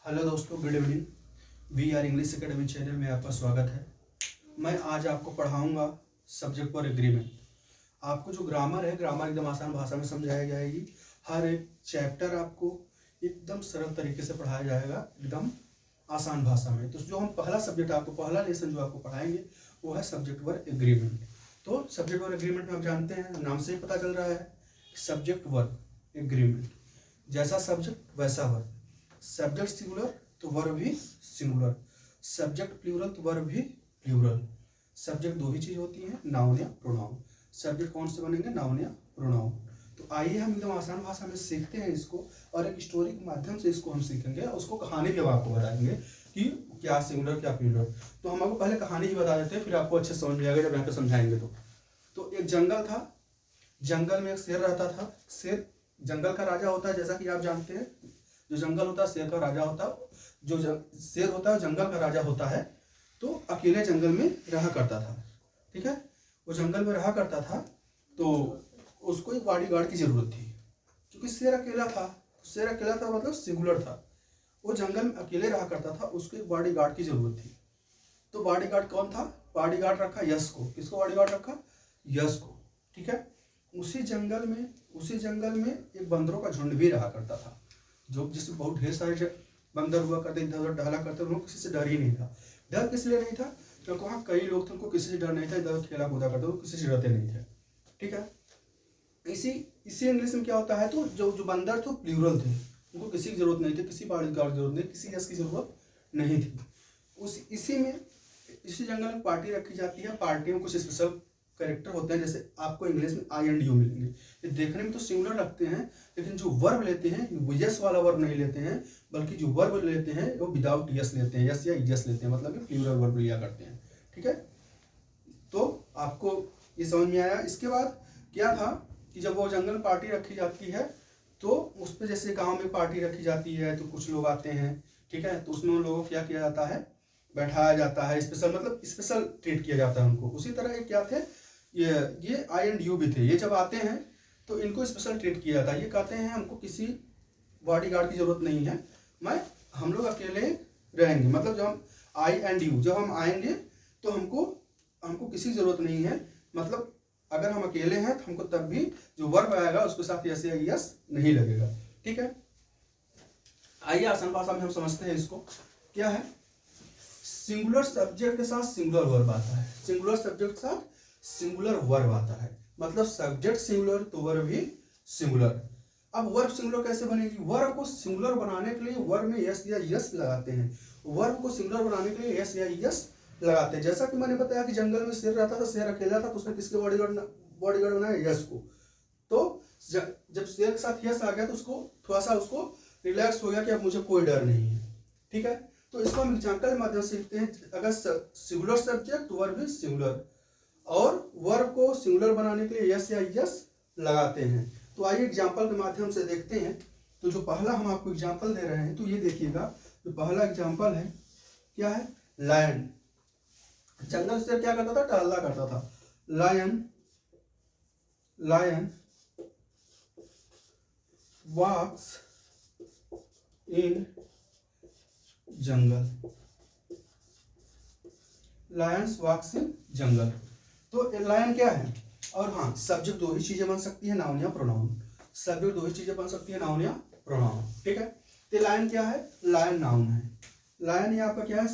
Hello दोस्तों, good evening. We are English academy channel में आपका स्वागत है। मैं आज आपको पढ़ाऊंगा सब्जेक्ट फॉर एग्रीमेंट। आपको जो ग्रामर है, ग्रामर एकदम आसान भाषा में समझाई जाएगी। हर एक चैप्टर आपको एकदम सरल तरीके से पढ़ाया जाएगा, एकदम आसान भाषा में। तो जो हम पहला लेसन जो आपको पढ़ाएंगे वो है सब्जेक्ट फॉर एग्रीमेंट। तो सब्जेक्ट फॉर एग्रीमेंट में आप जानते हैं, नाम से ही पता चल रहा है, सब्जेक्ट वर्ब एग्रीमेंट। जैसा सब्जेक्ट वैसा वर्ब। सब्जेक्ट सिंगुलर तो वर्ब भी सिंगुलर, सब्जेक्ट प्लूरल तो वर्ब भी प्लूरल। सब्जेक्ट दो ही चीज होती है, नाउन या प्रोनाउन। सब्जेक्ट कौन से बनेंगे, नाउन या प्रोनाउन। तो आइए हम एकदम आसान भाषा में सीखते हैं इसको, और एक स्टोरी के माध्यम से इसको हम सीखेंगे। उसको कहानी भी हम आपको बताएंगे कि क्या सिंगुलर क्या प्लूरल। तो हम आपको पहले कहानी ही बता देते हैं, फिर आपको अच्छे समझ में आएगा जब यहाँ पे समझाएंगे। तो एक जंगल था, जंगल में एक शेर रहता था। शेर जंगल का राजा होता है, जैसा कि आप जानते हैं। जो जंगल होता है शेर का राजा होता है, जो शेर होता है जंगल का राजा होता है। तो अकेले जंगल में रहा करता था, ठीक है। वो जंगल में रहा करता था, तो उसको एक बॉडीगार्ड की जरूरत थी, क्योंकि शेर अकेला था। शेर अकेला था मतलब सिंगुलर था। वो जंगल में अकेले रहा करता था, उसको एक बॉडीगार्ड की जरूरत थी। तो बॉडीगार्ड कौन था? बॉडीगार्ड रखा यश को। किसको बॉडीगार्ड रखा? यश को, ठीक है। उसी जंगल में एक बंदरों का झुंड भी रहा करता था, जो जिसमें बहुत ढेर सारे बंदर हुआ करते, इधर उधर टहला करते। उनको किसी से डर ही नहीं था। डर किस लिए नहीं था? क्योंकि वहाँ कई लोग थे, उनको किसी से डर नहीं था। इधर खेला कूदा करते, वो किसी से डरते नहीं थे, ठीक है। इसी इंग्लिश में क्या होता है, तो जो बंदर थे प्लूरल थे। उनको किसी की जरूरत नहीं थी, किसी बॉडीगार्ड की जरूरत नहीं, किसी यश की जरूरत नहीं थी। इसी जंगल में पार्टी रखी जाती है। पार्टी में कुछ स्पेशल कैरेक्टर होते हैं, जैसे आपको इंग्लिश में आई एंड यू मिलेंगे। ये देखने में तो सिंगुलर रखते हैं, लेकिन जो वर्ब लेते हैं वो यस वाला वर्ब नहीं लेते हैं, बल्कि जो वर्ब लेते हैं वो विदाउट यस लेते हैं, यस या यस लेते हैं, मतलब प्लूरल वर्ब लिया करते हैं, ठीक है। तो आपको ये समझ में आया। इसके बाद क्या था कि जब वो जंगल पार्टी रखी जाती है, तो उस पर जैसे गाँव में पार्टी रखी जाती है, तो कुछ लोग आते हैं, ठीक है। तो उसमें उन लोगों को क्या किया जाता है, बैठाया जाता है, स्पेशल मतलब स्पेशल ट्रीट किया जाता है उनको। उसी तरह ये क्या थे, ये आई एंड यू भी थे। ये जब आते हैं तो इनको स्पेशल ट्रीट किया जाता है। ये कहते हैं हमको किसी बॉडीगार्ड की जरूरत नहीं है, हम लोग अकेले रहेंगे। मतलब जब हम आई एंड यू जब हम आएंगे तो हमको किसी की जरूरत नहीं है। मतलब अगर हम अकेले हैं तो हमको तब भी जो वर्ब आएगा उसके साथ यस या यस नहीं लगेगा, ठीक है। आइए आसान भाषा में हम समझते हैं इसको। क्या है, सिंगुलर सब्जेक्ट के साथ सिंगुलर वर्ब आता है। सिंगुलर सब्जेक्ट के साथ सिंगुलर वर्ब आता है, मतलब सब्जेक्ट सिंगुलर तो वर्ब भी सिंगुलर। अब वर्ब सिंगुलर कैसे बनेगी? वर्ब को सिंगुलर बनाने के लिए वर्ब में यस या यस लगाते हैं। वर्ब को सिंगुलर बनाने के लिए यस या यस लगाते हैं। जैसा कि मैंने बताया कि जंगल में शेर रहता था, शेर अकेला था, तो उसने किसके बॉडीगार्ड बनाया? यस को। तो जब शेर के साथ यस आ गया तो उसको थोड़ा सा रिलैक्स हो गया कि अब मुझे कोई डर नहीं है, ठीक है। तो इसको हम एग्जाम्पल के माध्यम से सीखते हैं। अगर सिंगुलर सब्जेक्ट वर्ब भी सिंगुलर, और वर्ब को सिंगुलर बनाने के लिए यस या यस लगाते हैं। तो आइए एग्जाम्पल के माध्यम से देखते हैं। तो जो पहला हम आपको एग्जाम्पल दे रहे हैं, तो ये देखिएगा। जो पहला एग्जाम्पल है, क्या है? लायन। जंगल से क्या करता था? टहला करता था। लायन वॉक्स इन जंगल। लायंस वॉक्स इन जंगल। तो लायन क्या है? और हाँ, सब्जेक्ट दो ही चीजें बन सकती है, नाउन या प्रोनाउन। सब्जेक्ट दो ही चीजें बन सकती है, नाउन या प्रोनाउन, ठीक है। तो लायन क्या है? लायन नाउन है। लायन यहाँ पर क्या है?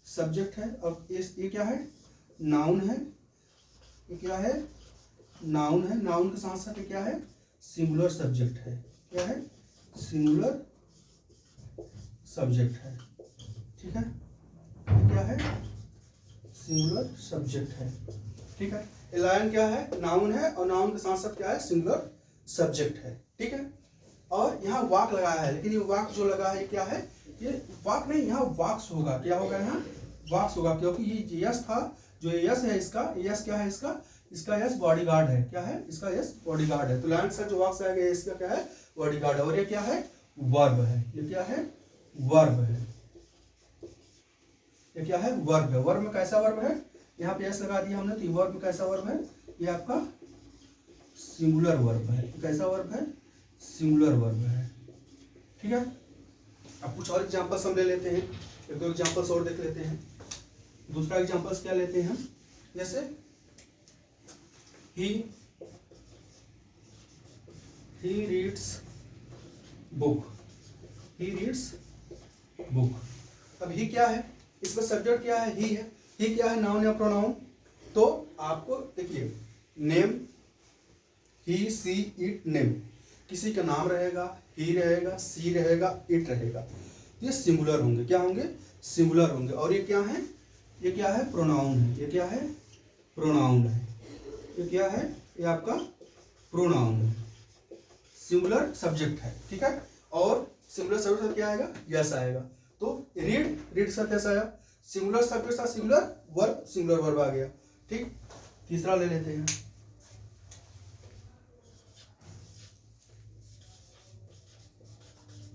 सब्जेक्ट है। और ये क्या है? नाउन है। ये क्या है? नाउन है। नाउन के साथ साथ क्या है? सिंगुलर सब्जेक्ट है। क्या है? सिंगुलर सब्जेक्ट है, ठीक है। क्या है? सिंगुलर सब्जेक्ट है, ठीक है। लायन क्या है? नाउन है, और नाउन के साथ साथ क्या है? सिंगुलर सब्जेक्ट है, ठीक है। और यहाँ वाक लगाया है, लेकिन ये वाक जो लगा है क्या है? ये वाक नहीं, यहाँ वाक्स होगा। क्या होगा? यहाँ वाक्स होगा, क्योंकि ये यस था। जो यस है इसका, यस क्या है? इसका यस बॉडीगार्ड है। क्या है? इसका यस बॉडीगार्ड है। तो लायन से जो वाक्स आएगा इसका क्या है? बॉडीगार्ड है। और ये क्या है? वर्ब है। ये क्या है? वर्ब है। ये क्या है? वर्ब है। वर्ब में कैसा वर्ब है? यहाँ पे एस लगा दिया हमने, तो वर्ब में कैसा वर्ब है? ये आपका सिंगुलर वर्ब है। कैसा वर्ब है? सिंगुलर वर्ब है, ठीक है। अब कुछ और एग्जांपल्स हम ले लेते हैं, एक दो एग्जांपल्स और देख लेते हैं। दूसरा एग्जांपल्स क्या लेते हैं हम, जैसे he reads book, he reads book. अब ही क्या है, इसमें सब्जेक्ट क्या है, ही है। ही क्या है, नाउन या प्रोनाउन? तो आपको देखिए, name, he see it, name, किसी का नाम रहेगा, ही रहेगा, सी रहेगा, इट रहेगा, ये सिंगुलर होंगे। क्या होंगे? सिंगुलर होंगे। और ये क्या है, ये क्या है? प्रोनाउन है। ये क्या है? प्रोनाउन है। ये क्या है? ये आपका प्रोनाउन है, सिंगुलर सब्जेक्ट है। ठीक है, और सिंगुलर सब्जेक्ट क्या आएगा? यस आएगा। तो रीड, रीड का कैसा आया? सिंगुलर सब्जेक्ट था, सिंगुलर वर्ब, सिंगुलर वर्ब आ गया। ठीक, तीसरा ले लेते हैं।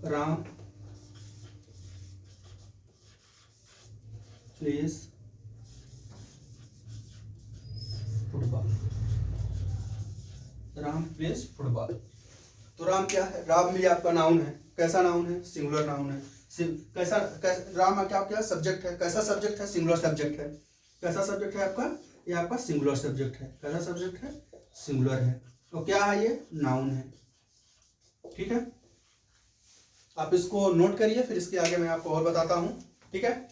Ram place football. Ram place football. तो राम क्या है? राम भी आपका नाउन है। कैसा नाउन है? सिंगुलर नाउन है। राम क्या क्या सब्जेक्ट है? कैसा सब्जेक्ट है? सिंगुलर सब्जेक्ट है। कैसा सब्जेक्ट है आपका? ये आपका सिंगुलर सब्जेक्ट है। कैसा सब्जेक्ट है? सिंगुलर है। तो क्या है? ये नाउन है। ठीक है, आप इसको नोट करिए, फिर इसके आगे मैं आपको और बताता हूं। ठीक है,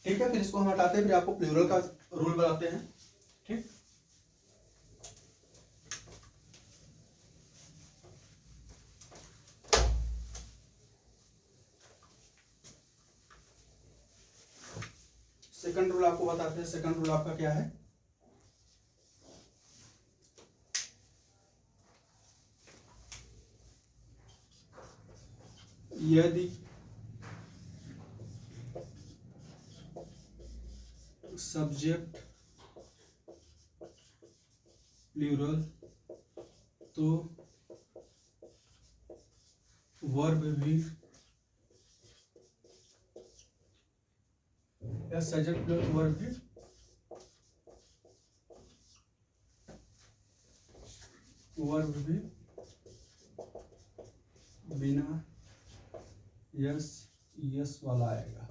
ठीक है, फिर इसको हम हटाते हैं, फिर आपको प्लूरल का रूल बताते हैं। ठीक, सेकंड रूल आपको बताते हैं। सेकंड रूल आपका क्या है? यदि सब्जेक्ट प्लूरल तो वर्ब भी, या सब्जेक्ट प्लस वर्ब भी बिना यस यस वाला आएगा।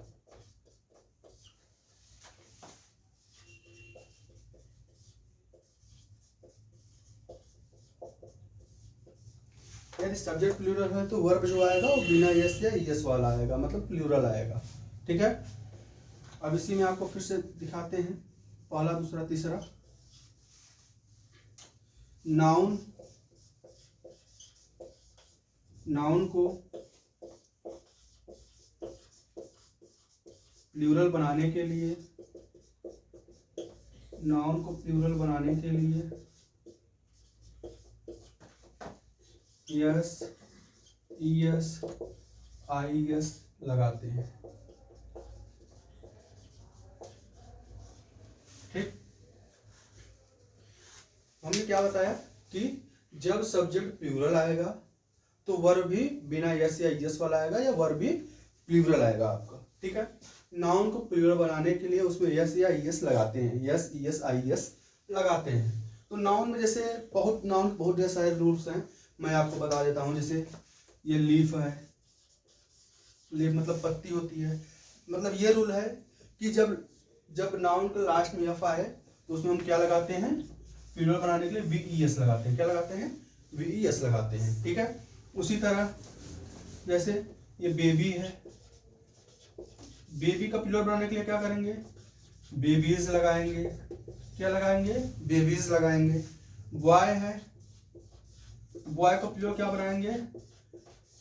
यदि सब्जेक्ट प्लूरल है तो वर्ब जो आएगा वो बिना यस या यस वाला आएगा, मतलब प्लूरल आएगा। ठीक है, अब इसी में आपको फिर से दिखाते हैं, पहला, दूसरा, तीसरा। नाउन, नाउन को प्लूरल बनाने के लिए, नाउन को प्लूरल बनाने के लिए यस ईएस आईएस लगाते हैं। ठीक, हमने क्या बताया कि जब सब्जेक्ट प्लूरल आएगा तो वर्ब भी बिना यस या यस वाला आएगा, या वर्ब भी प्लूरल आएगा आपका। ठीक है, नाउन को प्लूरल बनाने के लिए उसमें यस या यस लगाते हैं, यस ईएस आईएस लगाते हैं। तो नाउन में जैसे नाउन बहुत ढेर सारे रूल्स हैं, मैं आपको बता देता हूँ। जैसे ये लीफ है, लीफ मतलब पत्ती होती है। मतलब ये रूल है कि जब नाउन के लास्ट में एफ आए तो उसमें हम क्या लगाते हैं? प्लूरल बनाने के लिए वीईएस लगाते हैं। क्या लगाते हैं? वीईएस लगाते हैं। ठीक है, उसी तरह जैसे ये बेबी है, बेबी का प्लूरल बनाने के लिए क्या करेंगे? बेबीज लगाएंगे। क्या लगाएंगे? बेबीज लगाएंगे। बॉय है, बॉय का प्लूरल क्या बनाएंगे?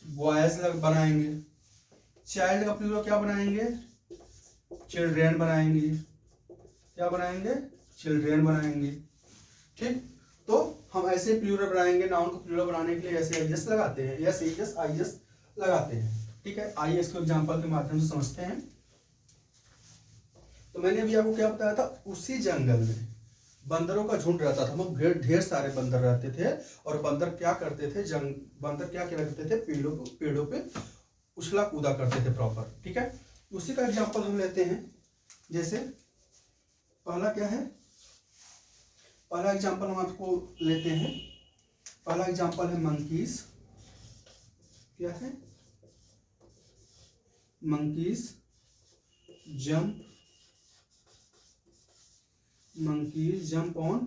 बॉयज बनाएंगे। चाइल्ड का प्लूरल क्या बनाएंगे? चिल्ड्रेन बनाएंगे। क्या बनाएंगे? चिल्ड्रेन बनाएंगे। ठीक, तो हम ऐसे प्लूरल बनाएंगे। नाउन को प्लूरल बनाने के लिए ऐसे आईएस लगाते हैं, यस एस आईएस लगाते हैं। ठीक है, आइए इसको एग्जांपल के माध्यम से समझते हैं। तो मैंने अभी आपको क्या बताया था? उसी जंगल में, बंदरों का झुंड रहता था, मतलब ढेर ढेर सारे बंदर रहते थे। और बंदर क्या करते थे, बंदर क्या क्या करते थे, पेड़ों पे उछला कूदा करते थे प्रॉपर, ठीक है। उसी का एग्जांपल हम लेते हैं। जैसे पहला क्या है, पहला एग्जांपल हम आपको लेते हैं। पहला एग्जांपल है मंकीज। क्या है, monkeys jump, monkeys jump on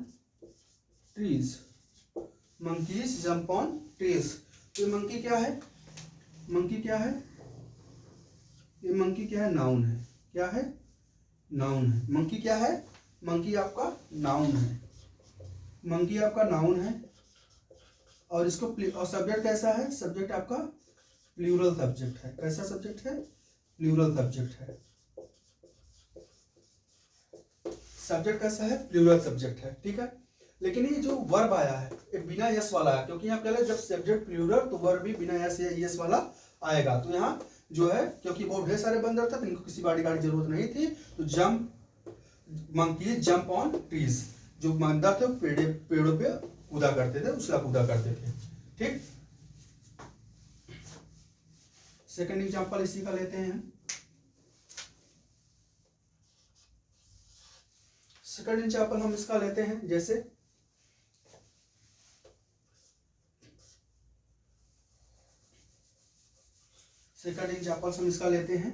trees, monkeys jump on trees। तो मंकी क्या है, मंकी क्या है, ये मंकी क्या है, नाउन है। क्या है, नाउन है। मंकी क्या है, मंकी आपका नाउन है, मंकी आपका नाउन है। और इसको और सब्जेक्ट कैसा है, सब्जेक्ट आपका प्लूरल सब्जेक्ट है। कैसा सब्जेक्ट है, प्लूरल सब्जेक्ट है। सब्जेक्ट कैसा है, प्लूरल सब्जेक्ट है, ठीक है। लेकिन ये जो वर्ब आया है ये बिना यस वाला है, क्योंकि यहाँ पहले जब सब्जेक्ट प्लूरल तो वर्ब भी बिना यस या यस वाला आएगा। तो यहाँ जो है, क्योंकि बहुत ढेर सारे बंदर थे तो इनको किसी बॉडीगार्ड की जरूरत नहीं थी, तो jump, monkey jump on trees, जो बंदर थे पेड़ों पे कूदा करते थे, उछला कूदा करते थे, ठीक। सेकंड एग्जांपल इसी का लेते हैं। सेकंड एग्जांपल हम इसका लेते हैं। जैसे सेकंड एग्जांपल हम इसका लेते हैं।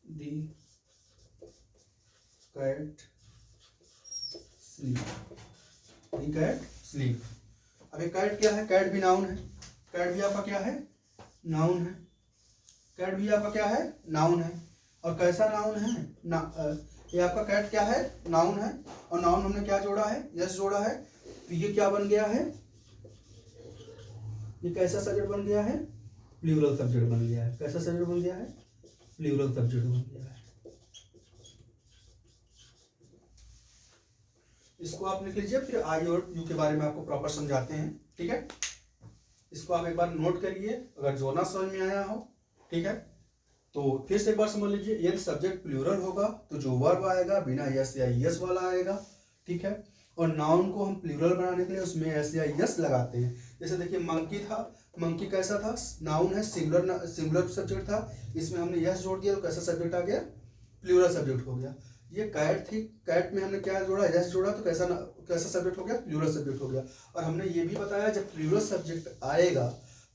दी कैट स्लीप, दी कैट स्लीप। अब ये कैट क्या है, कैट भी नाउन है, कैट भी आपका क्या है, नाउन है। कैट भी आपका क्या है, नाउन है। और कैसा नाउन है ये आपका कैट क्या है, नाउन है। और नाउन हमने क्या जोड़ा है, यस जोड़ा है। तो ये क्या बन गया है, ये कैसा सब्जेक्ट बन गया है, प्लूरल सब्जेक्ट बन गया है। कैसा सब्जेक्ट बन गया है, प्लूरल सब्जेक्ट बन गया है। इसको आप लिख लीजिए, फिर आई और यू के बारे में आपको प्रॉपर समझाते हैं, ठीक है। इसको आप एक बार नोट करिए, अगर जो ना समझ में आया हो, ठीक है। तो फिर से एक बार समझ लीजिए, यदि सब्जेक्ट प्लूरल होगा तो जो वर्ब आएगा बिना यस या यस वाला आएगा, ठीक है। और नाउन को हम प्लूरल बनाने के लिए उसमें एस या यस लगाते हैं। जैसे देखिए मंकी था, मंकी कैसा था, नाउन है, सिंगुलर सब्जेक्ट था, इसमें हमने यस जोड़ दिया तो कैसा सब्जेक्ट आ गया, प्लूरल सब्जेक्ट हो गया। ये कैट थी, कैट में हमने क्या जोड़ा, यस जोड़ा तो कैसा सब्जेक्ट हो गया, प्लूरल सब्जेक्ट हो गया। और हमने ये भी बताया जब प्लूरल सब्जेक्ट आएगा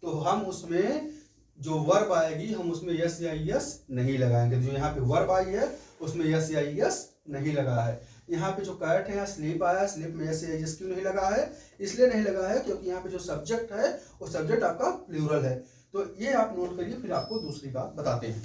तो हम उसमें जो वर्ब आएगी हम उसमें यस या यस नहीं लगाएंगे। जो यहाँ पे वर्ब आई है उसमें यस या यस नहीं लगा है। यहाँ पे जो कैट है, यहाँ स्लीप आया, स्लीप में यस या यस क्यों नहीं लगा है, इसलिए नहीं लगा है क्योंकि यहाँ पे जो सब्जेक्ट है वो सब्जेक्ट आपका प्लूरल है। तो ये आप नोट करिए, फिर आपको दूसरी बात बताते हैं।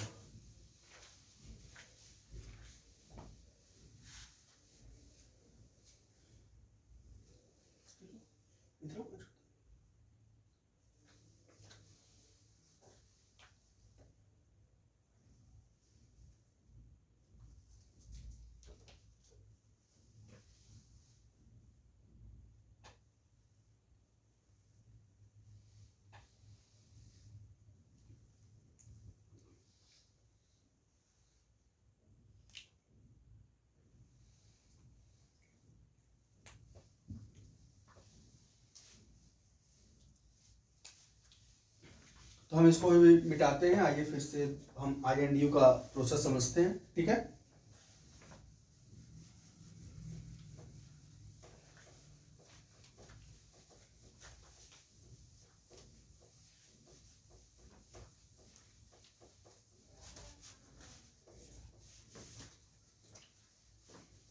तो हम इसको भी मिटाते हैं। आइए फिर से हम आई एंड यू का प्रोसेस समझते हैं, ठीक है।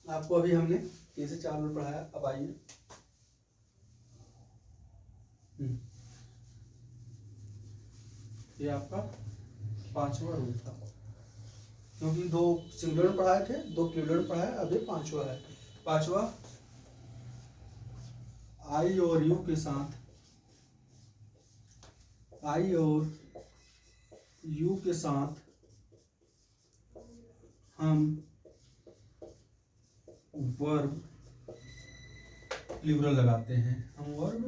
आपको अभी हमने 3 से 4 मिनट पढ़ाया, अब आइए। ये आपका 5वां रूल था, क्योंकि 2 सिंगुलर पढ़ाए थे, 2 प्लूरल पढ़ाए, अब ये 5वां है। 5वां, आई और यू के साथ, आई और यू के साथ हम वर्ब प्लूरल लगाते हैं। हम वर्ब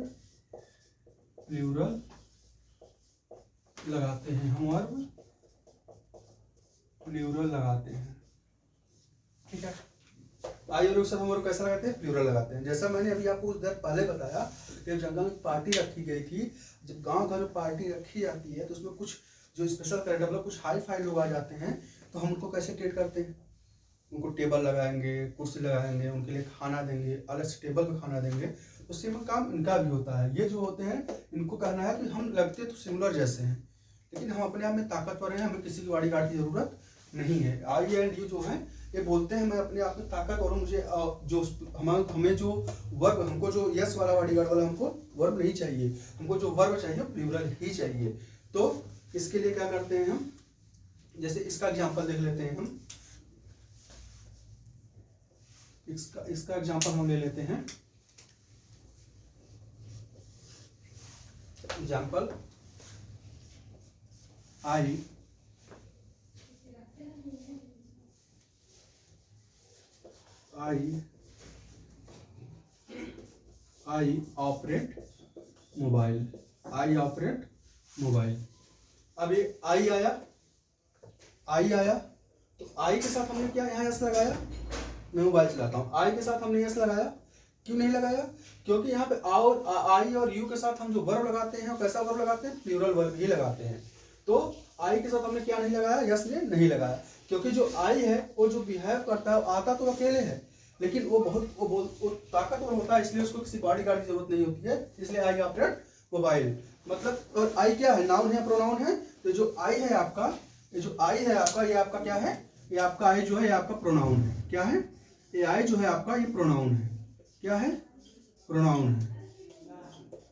प्लूरल लगाते हैं हम वर्ब प्लूरल लगाते हैं, ठीक है। आई और यू के साथ हम वर्ब कैसा लगाते हैं, प्लूरल लगाते हैं। जैसा मैंने अभी आपको उस देर पहले बताया कि जंगल में पार्टी रखी गई थी, जब गांव घर में पार्टी रखी जाती है तो उसमें कुछ जो स्पेशल कैरेक्टर मतलब कुछ हाई फाई लोग आ जाते हैं, तो हम उनको कैसे ट्रीट करते हैं, उनको टेबल लगाएंगे, कुर्सी लगाएंगे, उनके लिए खाना देंगे, अलग से टेबल पे खाना देंगे। तो सेम काम इनका भी होता है। ये जो होते हैं इनको कहना है कि हम लगते तो सिमिलर जैसे हैं, लेकिन हम अपने आप में ताकतवर हैं, हमें किसी की बॉडीगार्ड की जरूरत नहीं है। आई एंड यू जो है ये बोलते हैं मैं अपने आप में ताकतवर हूँ, मुझे जो हमें जो वर्ब, हमको जो यस वाला बॉडीगार्ड वाला हमको वर्ब नहीं चाहिए, हमको जो वर्ब चाहिए प्लूरल ही चाहिए। तो इसके लिए क्या करते हैं हम, जैसे इसका एग्जांपल देख लेते हैं हम, इसका एग्जांपल हम ले लेते हैं। Example I operate mobile, I operate mobile. अब ये आई आया तो आई के साथ हमने क्या यहाँ यस लगाया, मैं मोबाइल चलाता हूँ, आई के साथ हमने यस लगाया। क्यों नहीं लगाया, क्योंकि यहाँ पे आई और यू के साथ हम जो वर्ब लगाते हैं कैसा वर्ब लगाते हैं, प्लूरल वर्ब ही लगाते हैं। तो आई के साथ हमने क्या नहीं लगाया, यस ने नहीं लगाया, क्योंकि जो आई है वो जो बिहेव करता है, आता तो अकेले है लेकिन वो बहुत ताकतवर होता है, इसलिए उसको किसी बॉडीगार्ड की जरूरत नहीं होती है, इसलिए आई ऑपरेट मोबाइल। मतलब और आई क्या है, नाउन है प्रोनाउन है। तो जो आई है आपका, ये जो आई है आपका, ये आपका क्या है, ये आपका आई जो है ये आपका प्रोनाउन है। क्या है, ये आई जो है आपका ये प्रोनाउन है। क्या है, प्रोनाउन है।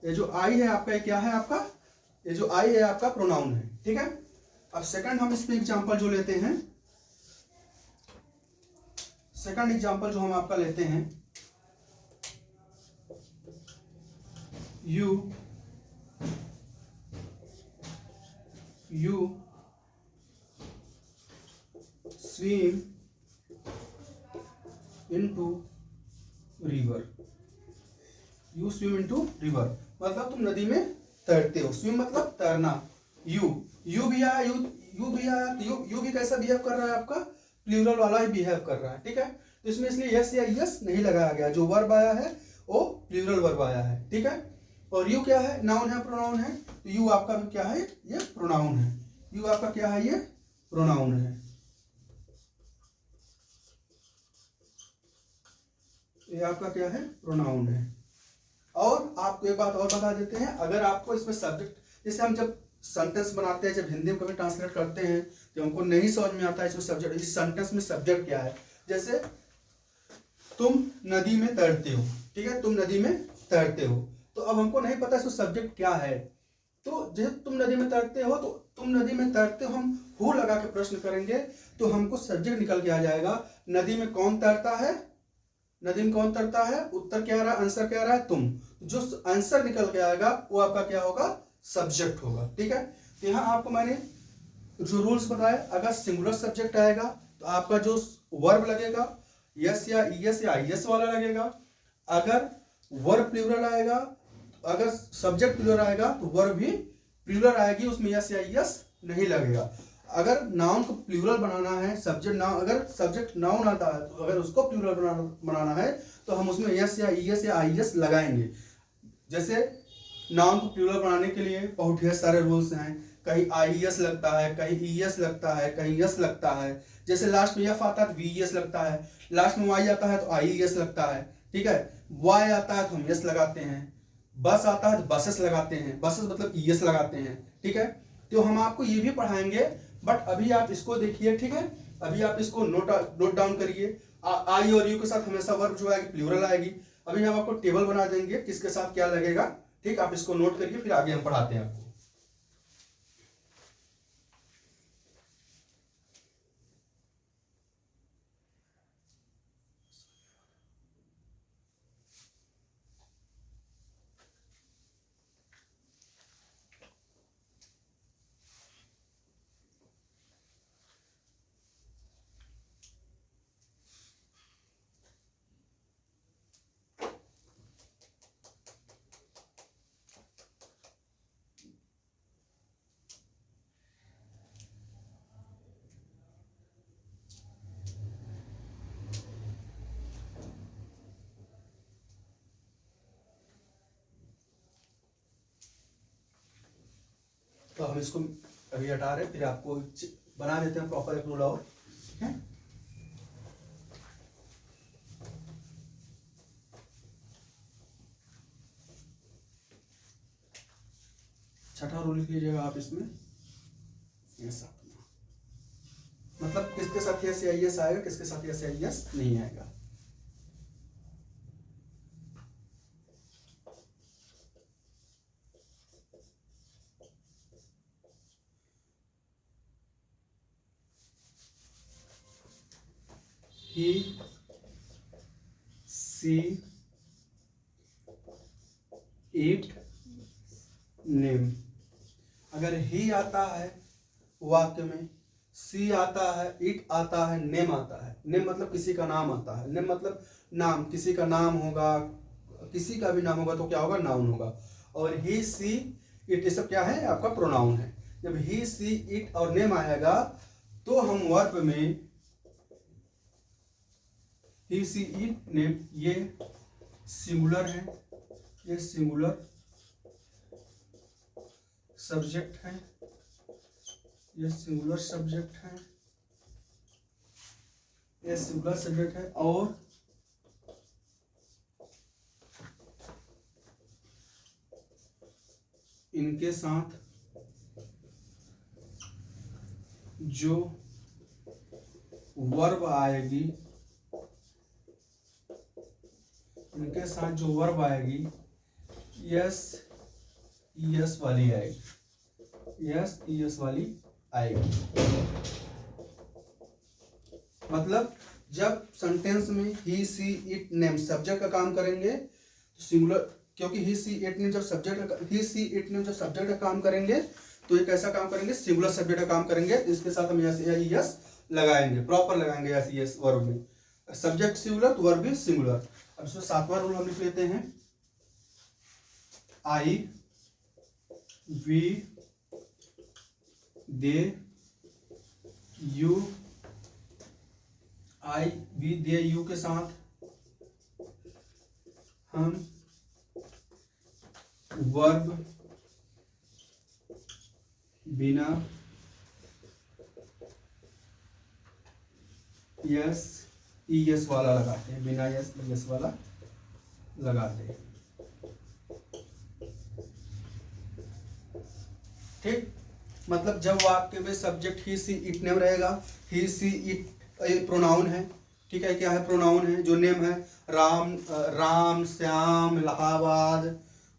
ये जो आई है आपका ये क्या है आपका, ये जो आई है आपका प्रोनाउन है, ठीक है। अब सेकंड हम इसमें एग्जांपल जो लेते हैं, सेकंड एग्जांपल जो हम आपका लेते हैं, you swim into river, you swim into river मतलब तुम नदी में तैरते हो। स्विम मतलब तैरना। यू भी आया, यू भी आया, यू भी कैसा बिहेव कर रहा है आपका, प्लूरल वाला ही बिहेव कर रहा है, ठीक है। तो इसमें इसलिए यस या यस नहीं लगाया गया, जो वर्ब आया है वो प्लूरल वर्ब आया है, ठीक है। और यू क्या है, नाउन है प्रोनाउन है, तो यू आपका भी क्या है, ये प्रोनाउन है। यू आपका क्या है, ये प्रोनाउन है। ये आपका क्या है, प्रोनाउन है। और आपको एक बात और बता देते हैं, अगर आपको इसमें सब्जेक्ट, जैसे हम जब सेंटेंस बनाते हैं, जब हिंदी में कभी ट्रांसलेट करते हैं, जब हमको नहीं समझ में आता है इसमें सब्जेक्ट, इस सेंटेंस में सब्जेक्ट क्या है, जैसे तुम नदी में तैरते हो, ठीक है, तुम नदी में तैरते हो, तो अब हमको नहीं पता इसमें सब्जेक्ट क्या है। तो जैसे तुम नदी में तैरते हो, तो तुम नदी में तैरते हो, हम हु लगा के प्रश्न करेंगे तो हमको सब्जेक्ट निकल के आ जाएगा। नदी में कौन तैरता है, नदी में कौन तैरता है, उत्तर क्या आ रहा है, आंसर क्या आ रहा है, तुम। जो आंसर निकल के आएगा वो आपका क्या होगा, सब्जेक्ट होगा, ठीक है। तो यहाँ आपको मैंने जो रूल्स बताए, अगर सिंगुलर सब्जेक्ट आएगा तो आपका जो वर्ब लगेगा यस या ईएस या आईएस वाला लगेगा। अगर वर्ब प्लूरल आएगा, अगर सब्जेक्ट प्लूरल आएगा तो वर्ब भी प्लूरल आएगी, उसमें यस या ईएस नहीं लगेगा। अगर नाउन को प्लूरल बनाना है, सब्जेक्ट नाउन, अगर सब्जेक्ट नाउन आता है तो अगर उसको प्लूरल बनाना है तो हम उसमें यस या ईएस या आईएस लगाएंगे। जैसे नाउन को प्लूरल बनाने के लिए बहुत ढेर सारे रूल्स हैं, कहीं आईएस लगता है, कहीं ईएस लगता है, कहीं यस लगता है। जैसे लास्ट में एफ आता है तो वीएस लगता है, लास्ट में वाई आता है तो आईएस लगता है, ठीक है। वाई आता है तो हम यस लगाते हैं, बस आता है तो बसेस लगाते हैं, बसेस मतलब ईएस लगाते हैं, ठीक है। तो हम आपको ये भी पढ़ाएंगे, बट अभी आप इसको देखिए, ठीक है। अभी आप इसको नोट डाउन करिए। आई और यू के साथ हमेशा वर्ब जो आएगी प्लूरल आएगी। अभी हम आपको टेबल बना देंगे किसके साथ क्या लगेगा, ठीक। आप इसको नोट करिए, फिर आगे हम पढ़ाते हैं आपको। तो हम इसको अभी हटा रहे हैं, फिर आपको बना देते हैं प्रॉपर एक रूल और, ठीक है। छठा रूल लिख लीजिएगा आप इसमें, ये सातवां, मतलब किसके साथ यस या यस आएगा, किसके साथ यस या यस नहीं आएगा। he she it name, अगर ही आता है वाक्य में, सी आता है, इट आता है, नेम आता है। नेम मतलब किसी का नाम आता है, नेम मतलब नाम, किसी का नाम होगा, किसी का भी नाम होगा तो क्या होगा, नाउन होगा। और ही सी इट ये सब क्या है, आपका प्रोनाउन है। जब ही सी इट और नेम आएगा तो हम वर्ब में ही सी इट नेम, ये सिंगुलर है, ये सिंगुलर सब्जेक्ट है, ये सिंगुलर सब्जेक्ट है, ये सिंगुलर सब्जेक्ट है, और इनके साथ जो वर्ब आएगी, इनके साथ जो वर्ब आएगी यस यस वाली आएगी, यस यस वाली आएगी। मतलब जब सेंटेंस में ही सी इट नेम सब्जेक्ट का काम करेंगे तो सिंगुलर, क्योंकि ही सी इट नेम जब subject, he see it name जब सब्जेक्ट का काम करेंगे तो ये कैसा काम करेंगे, सिंगुलर सब्जेक्ट का काम करेंगे। तो इसके साथ हम यस या यस लगाएंगे, प्रॉपर लगाएंगे यस यस वर्ब में। सब्जेक्ट सिंगुलर तो वर्ब भी सिंगुलर। अब इसमें सातवां रूल हम लिख लेते हैं, I we they you, I we they you के साथ हम वर्ब बिना यस ईएस वाला लगाते हैं, बिना यस ईएस वाला लगाते हैं, ठीक। मतलब जब वाक्य में subject he see it name रहेगा, ही सी इट प्रोनाउन है, ठीक है, क्या है, प्रोनाउन है। जो नेम है राम, राम, श्याम, इलाहाबाद,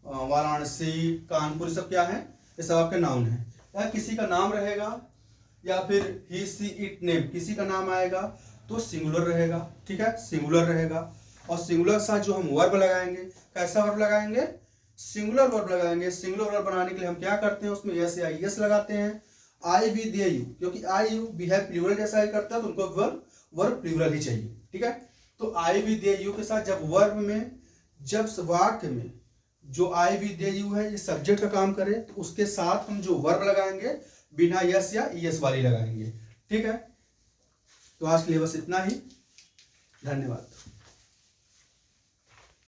वाराणसी, कानपुर, सब क्या है, ये सब आपके नाउन है। या किसी का नाम रहेगा या फिर ही सी इट नेम किसी का नाम आएगा तो सिंगुलर रहेगा, ठीक है, सिंगुलर रहेगा। और सिंगुलर के साथ जो हम वर्ब लगाएंगे, कैसा वर्ब लगाएंगे, सिंगुलर वर्ब लगाएंगे। सिंगुलर वर्ब बनाने के लिए हम क्या करते हैं, उसमें यस या यस लगाते हैं। आई वी दे यू, क्योंकि आई यू बिहेव प्लूरल जैसा ही करता है तो उनको वर्ब प्लूरल ही चाहिए, ठीक है। तो आई वी दे यू के साथ जब वर्ब में, जब वाक्य में जो आई वी दे यू है ये सब्जेक्ट का काम करे तो उसके साथ हम जो वर्ब लगाएंगे बिना यस या यस वाली लगाएंगे, ठीक है। तो आज के लिए बस इतना ही, धन्यवाद।